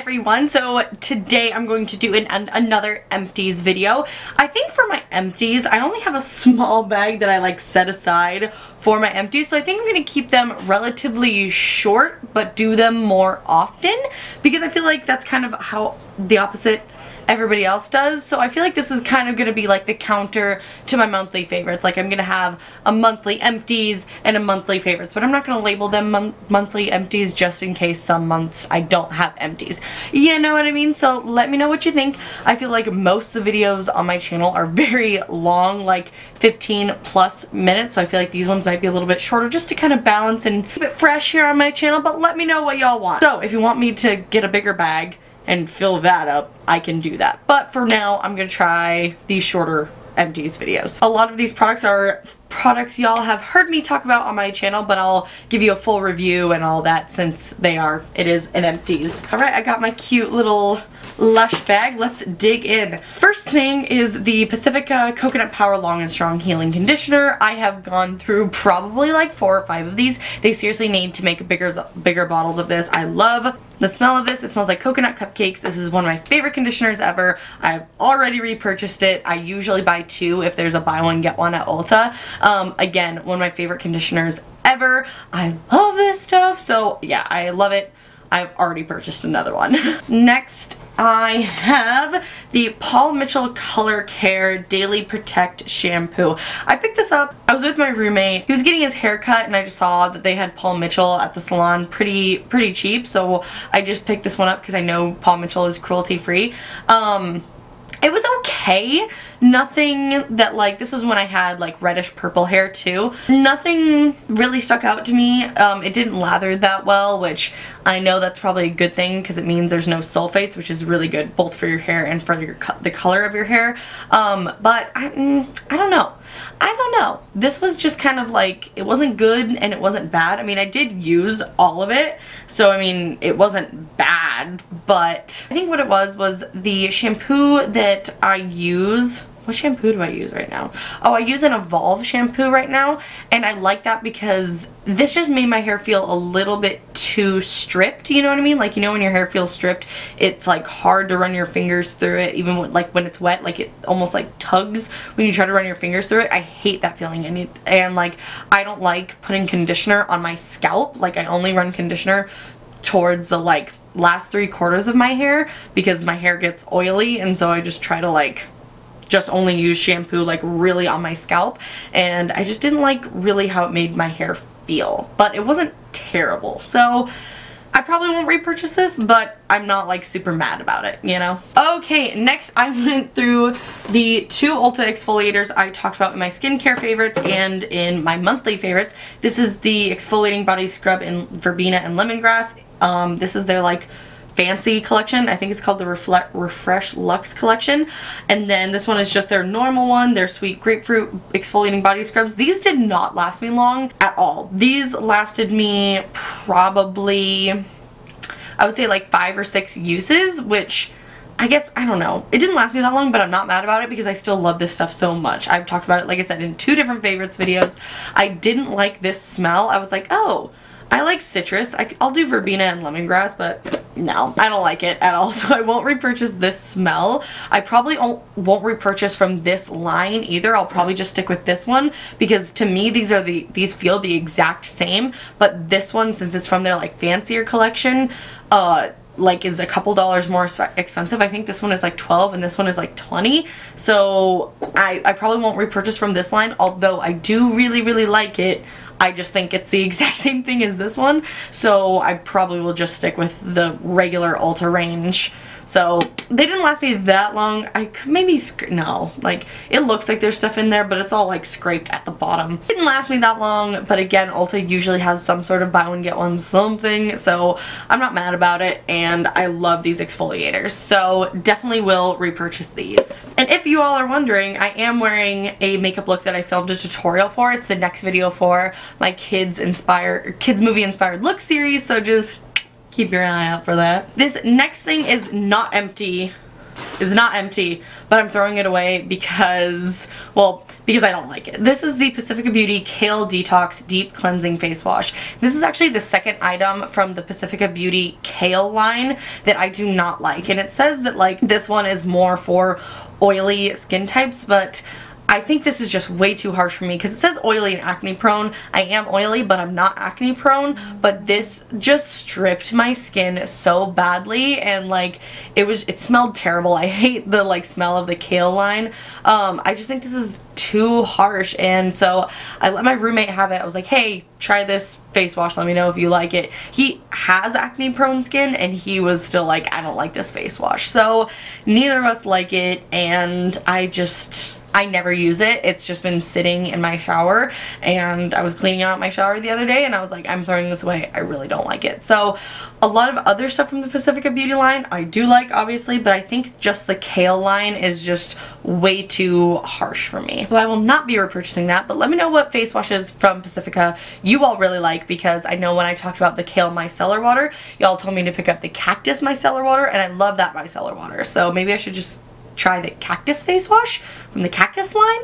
everyone. So today I'm going to do another empties video. I think for my empties, I only have a small bag that I like set aside for my empties. So I think I'm going to keep them relatively short, but do them more often because I feel like that's kind of how the opposite everybody else does. So I feel like this is kind of going to be like the counter to my monthly favorites. Like I'm going to have a monthly empties and a monthly favorites, but I'm not going to label them monthly empties just in case some months I don't have empties. You know what I mean? So let me know what you think. I feel like most of the videos on my channel are very long, like 15 plus minutes. So I feel like these ones might be a little bit shorter just to kind of balance and keep it fresh here on my channel, but let me know what y'all want. So if you want me to get a bigger bag and fill that up, I can do that. But for now, I'm gonna try these shorter empties videos. A lot of these products are products y'all have heard me talk about on my channel, but I'll give you a full review and all that since it is an empties. Alright, I got my cute little Lush bag. Let's dig in. First thing is the Pacifica Coconut Power Long and Strong Healing Conditioner. I have gone through probably like 4 or 5 of these. They seriously need to make bigger bottles of this. I love the smell of this. It smells like coconut cupcakes. This is one of my favorite conditioners ever. I've already repurchased it. I usually buy 2 if there's a buy one get one at Ulta. Again, one of my favorite conditioners ever. I love this stuff. So yeah, I love it. I've already purchased another one. Next, I have the Paul Mitchell Color Care Daily Protect Shampoo. I picked this up. I was with my roommate. He was getting his hair cut and I just saw that they had Paul Mitchell at the salon pretty cheap. So I just picked this one up because I know Paul Mitchell is cruelty free. It was okay. Nothing that like, this was when I had like reddish purple hair too. Nothing really stuck out to me. It didn't lather that well, which I know that's probably a good thing because it means there's no sulfates, which is really good both for your hair and for the color of your hair. But I don't know. I don't know. This was just kind of like, it wasn't good and it wasn't bad. I mean, I did use all of it, so I mean, it wasn't bad, but I think what it was the shampoo that I use. What shampoo do I use right now? Oh, I use an Evolve shampoo right now, and I like that because this just made my hair feel a little bit too stripped, you know what I mean? Like, you know when your hair feels stripped, it's like hard to run your fingers through it, even when, like when it's wet, like it almost like tugs when you try to run your fingers through it. I hate that feeling, and like, I don't like putting conditioner on my scalp. Like, I only run conditioner towards the like last 3/4 of my hair because my hair gets oily, and so I just try to like just only use shampoo like really on my scalp, and I just didn't like really how it made my hair feel, but it wasn't terrible. So I probably won't repurchase this, but I'm not like super mad about it, you know? Okay, next I went through the 2 Ulta exfoliators I talked about in my skincare favorites and in my monthly favorites. This is the exfoliating body scrub in verbena and lemongrass. This is their like fancy collection. I think it's called the Refresh Luxe collection. And then this one is just their normal one, their sweet grapefruit exfoliating body scrubs. These did not last me long at all. These lasted me probably, I would say like 5 or 6 uses, which I guess, I don't know. It didn't last me that long, but I'm not mad about it because I still love this stuff so much. I've talked about it, like I said, in 2 different favorites videos. I didn't like this smell. I was like, oh, I like citrus. I'll do verbena and lemongrass, but no, I don't like it at all, so I won't repurchase this smell. I probably won't repurchase from this line either. I'll probably just stick with this one because to me these feel the exact same, but this one, since it's from their like fancier collection, like is a couple dollars more expensive. I think this one is like 12 and this one is like 20. So I probably won't repurchase from this line, although I do really like it. I just think it's the exact same thing as this one, so I probably will just stick with the regular Ulta range. So they didn't last me that long. I could maybe, no, like it looks like there's stuff in there, but it's all like scraped at the bottom. Didn't last me that long, but again, Ulta usually has some sort of buy one get one something, so I'm not mad about it, and I love these exfoliators, so definitely will repurchase these. And if you all are wondering, I am wearing a makeup look that I filmed a tutorial for. It's the next video for my kids movie inspired look series, so just keep your eye out for that. This next thing is not empty, but I'm throwing it away because, well, because I don't like it. This is the Pacifica Beauty Kale Detox Deep Cleansing Face Wash. This is actually the second item from the Pacifica Beauty Kale line that I do not like. And it says that like this one is more for oily skin types, but I think this is just way too harsh for me because it says oily and acne prone. I am oily, but I'm not acne prone. But this just stripped my skin so badly, and like it smelled terrible. I hate the like smell of the kale line. I just think this is too harsh, and so I let my roommate have it. I was like, hey, try this face wash, let me know if you like it. He has acne prone skin, and he was still like, I don't like this face wash. So neither of us like it, and I never use it. It's just been sitting in my shower, and I was cleaning out my shower the other day and I was like, I'm throwing this away. I really don't like it. So a lot of other stuff from the Pacifica Beauty line I do like, obviously, but I think just the kale line is just way too harsh for me. So I will not be repurchasing that, but let me know what face washes from Pacifica you all really like, because I know when I talked about the kale micellar water, y'all told me to pick up the cactus micellar water, and I love that micellar water. So maybe I should just try the cactus face wash from the cactus line.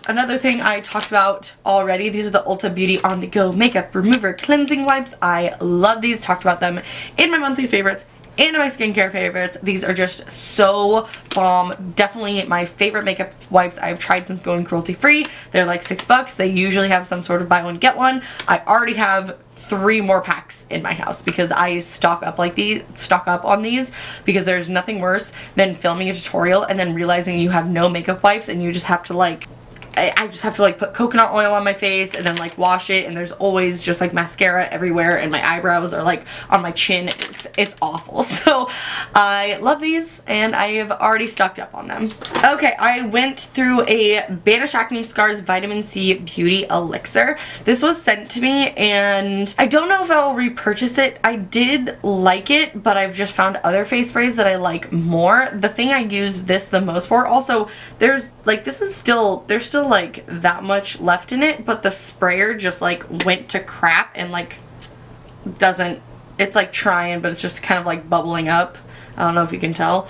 Another thing I talked about already, these are the Ulta Beauty On The Go Makeup Remover Cleansing Wipes. I love these, talked about them in my monthly favorites and my skincare favorites. These are just so bomb. Definitely my favorite makeup wipes I've tried since going cruelty free. They're like $6. They usually have some sort of buy one get one. I already have 3 more packs in my house because I stock up on these, because there's nothing worse than filming a tutorial and then realizing you have no makeup wipes and you just have to like, I just have to like put coconut oil on my face and then like wash it, and there's always just like mascara everywhere, and my eyebrows are like on my chin. It's awful. So I love these, and I have already stocked up on them. Okay, I went through a Banish Acne Scars Vitamin C Beauty Elixir. This was sent to me, and I don't know if I'll repurchase it. I did like it, but I've just found other face sprays that I like more. The thing I use this the most for, also, there's like, there's still like that much left in it, but the sprayer just like went to crap and like doesn't, it's like trying, but it's just kind of like bubbling up. I don't know if you can tell.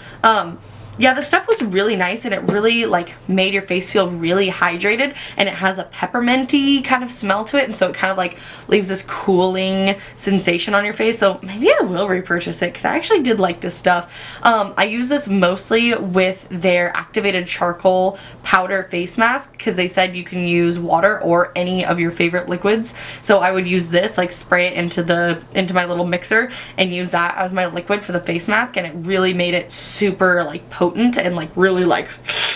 Yeah, the stuff was really nice, and it really like made your face feel really hydrated, and it has a pepperminty kind of smell to it, and so it kind of like leaves this cooling sensation on your face. So maybe I will repurchase it because I actually did like this stuff. I use this mostly with their activated charcoal powder face mask, because they said you can use water or any of your favorite liquids. So I would use this, like spray it into my little mixer and use that as my liquid for the face mask, and it really made it super like potent and like really like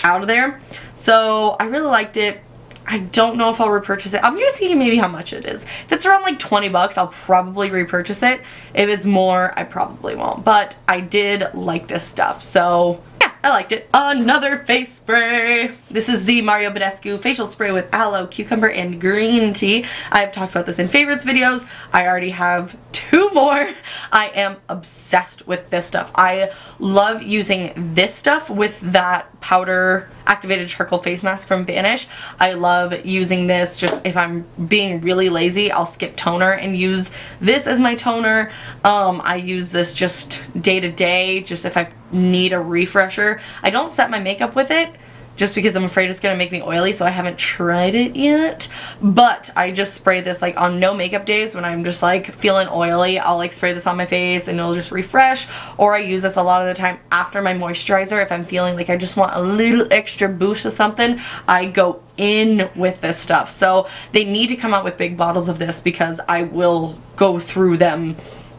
out of there. So I really liked it. I don't know if I'll repurchase it. I'm gonna see maybe how much it is. If it's around like 20 bucks, I'll probably repurchase it. If it's more, I probably won't. But I did like this stuff, so yeah, I liked it. Another face spray. This is the Mario Badescu facial spray with aloe, cucumber, and green tea. I've talked about this in favorites videos. I already have 2 more. I am obsessed with this stuff. I love using this stuff with that powder activated charcoal face mask from Banish. I love using this just if I'm being really lazy. I'll skip toner and use this as my toner. I use this just day to day, just if I need a refresher. I don't set my makeup with it just because I'm afraid it's gonna make me oily, so I haven't tried it yet. But I just spray this like on no makeup days when I'm just like feeling oily. I'll like spray this on my face and it'll just refresh. Or I use this a lot of the time after my moisturizer. If I'm feeling like I just want a little extra boost of something, I go in with this stuff. So they need to come out with big bottles of this because I will go through them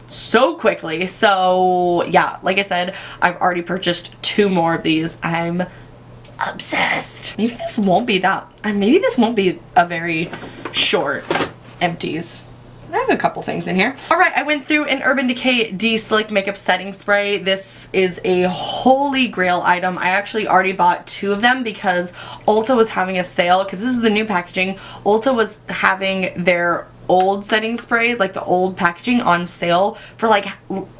so quickly. So yeah, like I said, I've already purchased 2 more of these. I'm obsessed. Maybe this won't be a very short empties. I have a couple things in here. Alright, I went through an Urban Decay De-Slick Makeup Setting Spray. This is a holy grail item. I actually already bought 2 of them because Ulta was having a sale, because this is the new packaging. Ulta was having their old setting spray, like the old packaging, on sale for like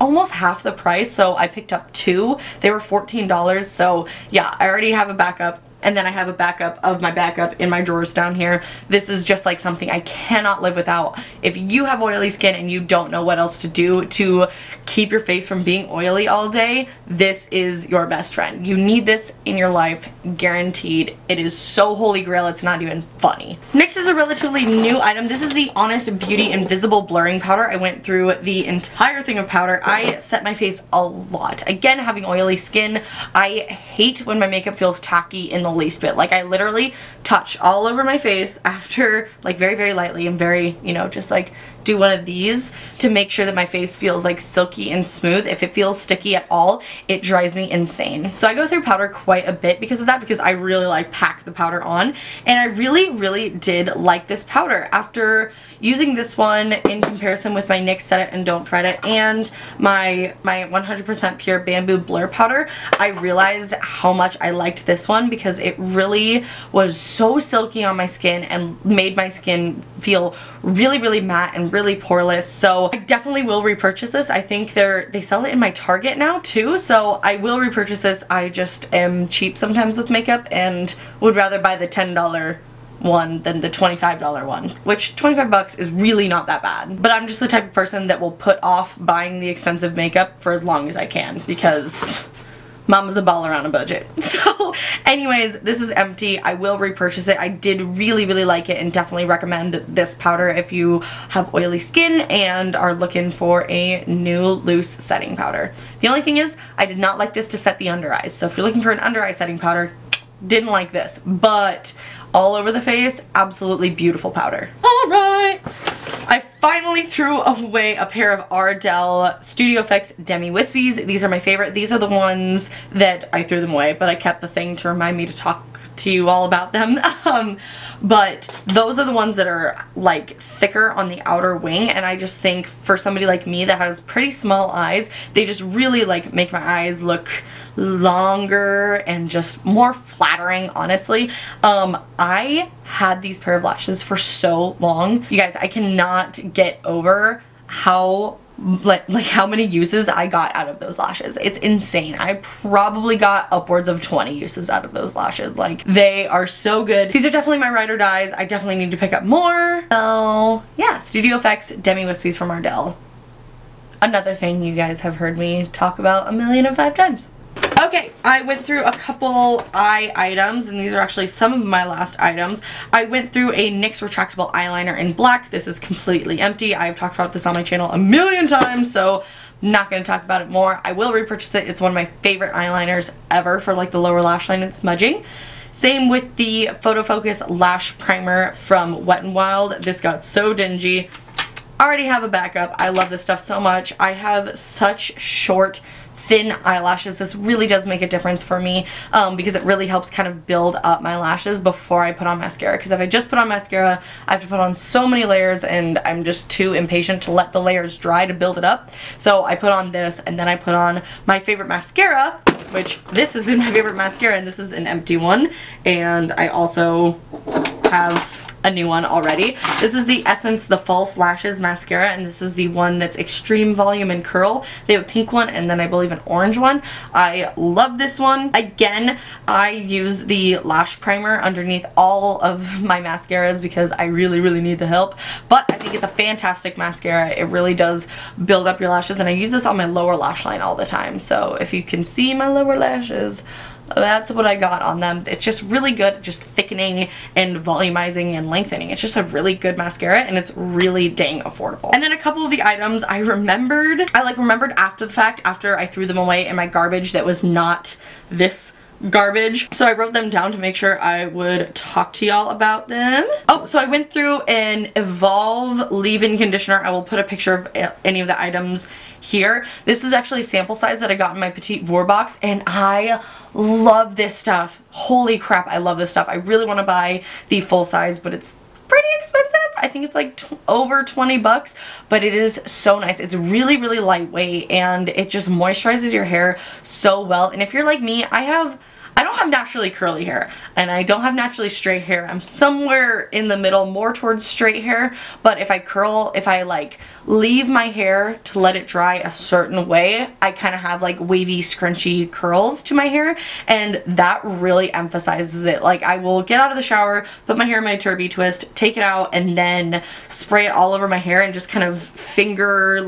almost half the price, so I picked up 2. They were $14, so yeah, I already have a backup. And then I have a backup of my backup in my drawers down here. This is just like something I cannot live without. If you have oily skin and you don't know what else to do to keep your face from being oily all day, this is your best friend. You need this in your life, guaranteed. It is so holy grail, it's not even funny. Next is a relatively new item. This is the Honest Beauty Invisible Blurring Powder. I went through the entire thing of powder. I set my face a lot. Again, having oily skin, I hate when my makeup feels tacky in the least bit. Like I literally touch all over my face after, like very, very lightly and very, you know, just like do one of these to make sure that my face feels like silky and smooth. If it feels sticky at all, it drives me insane. So I go through powder quite a bit because of that, because I really like pack the powder on, and I really, really did like this powder. After using this one in comparison with my NYX Set It and Don't Fret It and my 100% Pure Bamboo Blur Powder, I realized how much I liked this one because it really was so silky on my skin and made my skin feel really, really matte and really poreless. So I definitely will repurchase this. I think they sell it in my Target now too, so I will repurchase this. I just am cheap sometimes with makeup and would rather buy the $10 one than the $25 one, which 25 bucks is really not that bad. But I'm just the type of person that will put off buying the expensive makeup for as long as I can because Mama's a baller on a budget. So anyways, this is empty. I will repurchase it. I did really, really like it and definitely recommend this powder if you have oily skin and are looking for a new loose setting powder. The only thing is, I did not like this to set the under eyes. So if you're looking for an under eye setting powder, didn't like this. But all over the face, absolutely beautiful powder. Alright! I finally threw away a pair of Ardell Studio Effects Demi Wispies. These are my favorite. These are the ones that I threw them away, but I kept the thing to remind me to talk to you all about them. But those are the ones that are like thicker on the outer wing, and I just think for somebody like me that has pretty small eyes, they just really like make my eyes look longer and just more flattering, honestly. I had these pair of lashes for so long. You guys, I cannot get over how like how many uses I got out of those lashes. It's insane. I probably got upwards of 20 uses out of those lashes. Like, they are so good. These are definitely my ride or dies. I definitely need to pick up more. So yeah, Studio Effects Demi Wispies from Ardell. Another thing you guys have heard me talk about 1,005 times. Okay, I went through a couple eye items, and these are actually some of my last items. I went through a NYX retractable eyeliner in black. This is completely empty. I've talked about this on my channel a million times, so I'm not going to talk about it more. I will repurchase it. It's one of my favorite eyeliners ever for like the lower lash line and smudging. Same with the Photo Focus Lash Primer from Wet n Wild. This got so dingy. Already have a backup. I love this stuff so much. I have such short, thin eyelashes. This really does make a difference for me because it really helps kind of build up my lashes before I put on mascara, because if I just put on mascara, I have to put on so many layers and I'm just too impatient to let the layers dry to build it up. So I put on this, and then I put on my favorite mascara, which this has been my favorite mascara, and this is an empty one, and I also have a new one already. This is the Essence The False Lashes Mascara, and this is the one that's extreme volume and curl. They have a pink one and then I believe an orange one. I love this one. Again, I use the lash primer underneath all of my mascaras because I really, really need the help. But I think it's a fantastic mascara. It really does build up your lashes, and I use this on my lower lash line all the time. So if you can see my lower lashes, that's what I got on them. It's just really good, just thickening and volumizing and lengthening. It's just a really good mascara, and it's really dang affordable. And then a couple of the items I remembered after the fact, after I threw them away in my garbage that was not this garbage. So I wrote them down to make sure I would talk to y'all about them. Oh, so I went through an Evolve leave-in conditioner. I will put a picture of any of the items here. This is actually sample size that I got in my Petite Vour box, and I love this stuff. Holy crap, I love this stuff. I really want to buy the full size, but it's pretty expensive. I think it's like over 20 bucks, but it is so nice. It's really, really lightweight, and it just moisturizes your hair so well. And if you're like me, I have I don't have naturally curly hair, and I don't have naturally straight hair. I'm somewhere in the middle, more towards straight hair, but if I like leave my hair to let it dry a certain way, I kind of have like wavy, scrunchy curls to my hair, and that really emphasizes it. Like, I will get out of the shower, put my hair in my turby twist, take it out, and then spray it all over my hair and just kind of finger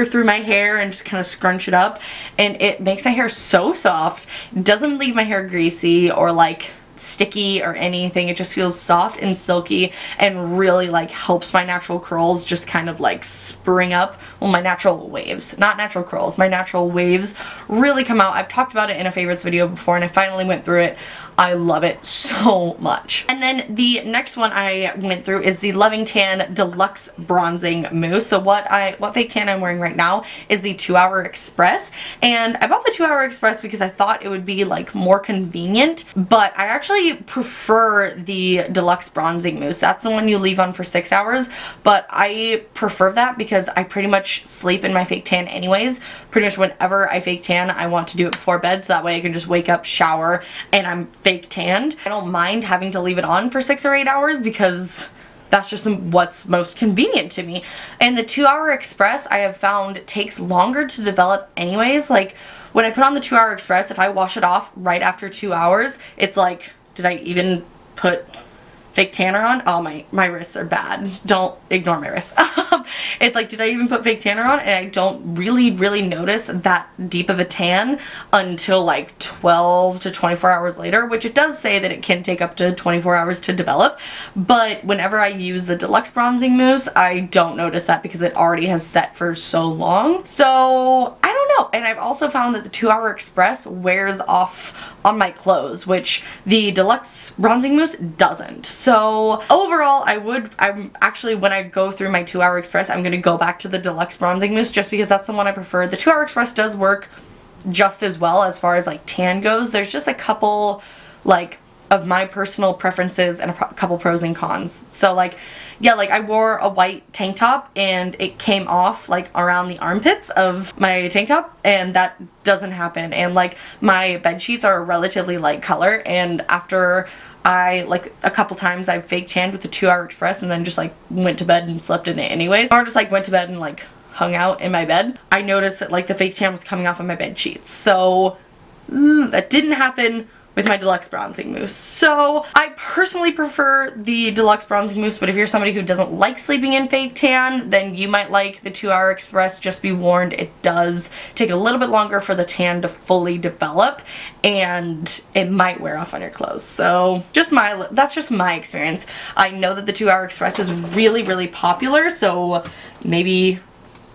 through my hair and just kind of scrunch it up, and it makes my hair so soft. It doesn't leave my hair greasy or like sticky or anything. It just feels soft and silky and really like helps my natural curls just kind of like spring up. Well, my natural waves, not natural curls, my natural waves really come out. I've talked about it in a favorites video before, and I finally went through it. I love it so much. And then the next one I went through is the Loving Tan Deluxe Bronzing Mousse. So what fake tan I'm wearing right now is the 2 Hour Express, and I bought the 2 Hour Express because I thought it would be like more convenient, but I actually prefer the Deluxe Bronzing Mousse. That's the one you leave on for 6 hours, but I prefer that because I pretty much sleep in my fake tan anyways. Pretty much whenever I fake tan, I want to do it before bed, so that way I can just wake up, shower, and I'm fake tanned. I don't mind having to leave it on for 6 or 8 hours because that's just what's most convenient to me. And the 2 Hour Express, I have found, takes longer to develop anyways. Like, when I put on the 2 Hour Express, if I wash it off right after 2 hours, it's like, did I even put fake tanner on? Oh, my wrists are bad. Don't ignore my wrists. It's like, did I even put fake tanner on? And I don't really notice that deep of a tan until like 12 to 24 hours later, which it does say that it can take up to 24 hours to develop. But whenever I use the Deluxe Bronzing Mousse, I don't notice that because it already has set for so long. So I don't know. And I've also found that the 2 Hour Express wears off on my clothes, which the Deluxe Bronzing Mousse doesn't. So overall, I'm actually, when I go through my 2 Hour Express, I'm going to go back to the Deluxe Bronzing Mousse just because that's the one I prefer. The 2 Hour Express does work just as well as far as like tan goes. There's just a couple like of my personal preferences and a couple pros and cons. So like, yeah, like I wore a white tank top and it came off like around the armpits of my tank top, and that doesn't happen. And like my bed sheets are a relatively light color, and after like a couple times I've fake tanned with the 2 Hour Express and then just like went to bed and slept in it anyways, or just like went to bed and like hung out in my bed, I noticed that like the fake tan was coming off of my bed sheets. So that didn't happen with my Deluxe Bronzing Mousse. So I personally prefer the Deluxe Bronzing Mousse, but if you're somebody who doesn't like sleeping in fake tan, then you might like the 2 Hour Express. Just be warned, it does take a little bit longer for the tan to fully develop, and it might wear off on your clothes. So that's just my experience. I know that the 2 Hour Express is really popular, so maybe,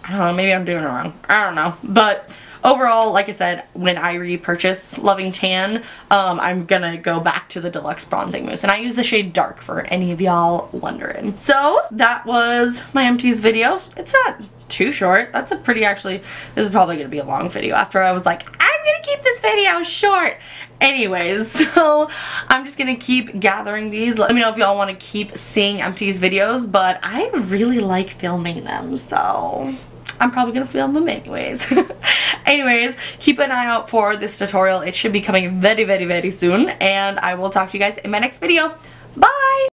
I don't know, maybe I'm doing it wrong. I don't know. But overall, like I said, when I repurchase Loving Tan, I'm gonna go back to the Deluxe Bronzing Mousse. And I use the shade Dark for any of y'all wondering. So that was my empties video. It's not too short. That's a pretty, actually, this is probably gonna be a long video after I was like, I'm gonna keep this video short. Anyways, so I'm just gonna keep gathering these. Let me know if y'all want to keep seeing empties videos, but I really like filming them, so I'm probably gonna film them anyways. Anyways, keep an eye out for this tutorial. It should be coming very soon, and I will talk to you guys in my next video. Bye!